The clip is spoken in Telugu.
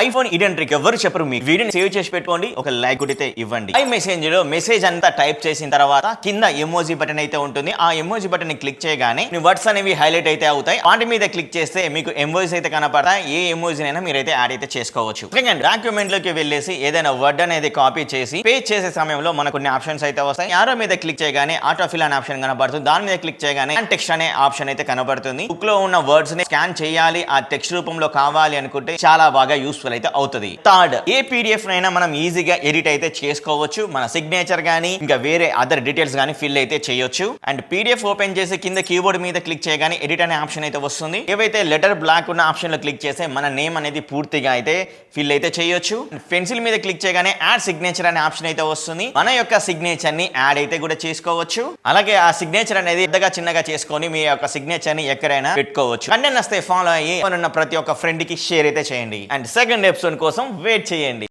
ఐఫోన్ ఇడెన్ ట్రిక్ ఎవరు చెప్పరు. మీకు వీడియోని సేవ్ చేసి పెట్టుకోండి, ఒక లైక్ కొడితే ఇవ్వండి. ఐ మెసేజ్ లో మెసేజ్ అంతా టైప్ చేసిన తర్వాత కింద ఎమోజీ బటన్ అయితే ఉంటుంది. ఆ ఎమోజీ బటన్ ని క్లిక్ చేయగానే మీ వర్డ్స్ అనేవి హైలైట్ అయితే అవుతాయి. వాటి మీద క్లిక్ చేస్తే మీకు ఎమోజీస్ అయితే కనపడతాయి. ఏ ఎమోజీ అయినా మీరైతే యాడ్ అయితే చేసుకోవచ్చు. సెకండ్, డాక్యుమెంట్ లోకి వెళ్ళేసి ఏదైనా వర్డ్ అనేది కాపీ చేసి పేస్ట్ చేసే సమయంలో మనకు కొన్ని ఆప్షన్స్ అయితే వస్తాయి. యారో మీద క్లిక్ చేయగానే ఆటో ఫిల్ అనే ఆప్షన్ కనబడుతుంది. దాని మీద క్లిక్ చేయగానే టెక్స్ట్ అనే ఆప్షన్ అయితే కనబడుతుంది. బుక్ లో ఉన్న వర్డ్స్ ని స్కాన్ చేయాలి, ఆ టెక్స్ట్ రూపంలో కావాలి అనుకుంటే చాలా బాగా యూస్ఫుల్ అయితే అవుతుంది. థర్డ్, ఏ పీడిఎఫ్ అయినా మనం ఈజీగా ఎడిట్ అయితే చేసుకోవచ్చు. మన సిగ్నేచర్ గానీ ఇంకా వేరే అదర్ డీటెయిల్స్ గానీ ఫిల్ అయితే చేయొచ్చు. అండ్ పీడిఎఫ్ ఓపెన్ చేసి కింద కీబోర్డ్ మీద క్లిక్ చేయగానే ఎడిట్ అనే ఆప్షన్ అయితే వస్తుంది. ఏవైతే లెటర్ బ్లాక్ ఉన్న ఆప్షన్ లో క్లిక్ చేస్తే మన నేమ్ అనేది పూర్తిగా అయితే ఫిల్ అయితే చేయొచ్చు. పెన్సిల్ మీద క్లిక్ చేయగానే యాడ్ సిగ్నేచర్ అనే ఆప్షన్ అయితే వస్తుంది. మన యొక్క సిగ్నేచర్ ని యాడ్ అయితే కూడా చేసుకోవచ్చు. అలాగే ఆ సిగ్నేచర్ అనేది పెద్దగా చిన్నగా చేసుకొని మీ యొక్క సిగ్నేచర్ ని ఎక్కడైనా పెట్టుకోవచ్చు. కంటెంట్ వస్తే ఫాలో అయ్యి ఉన్న ప్రతి ఒక్క ఫ్రెండ్ కి షేర్ అయితే చేయండి. అండ్ సెకండ్ ఎపిసోడ్ కోసం వెయిట్ చేయండి.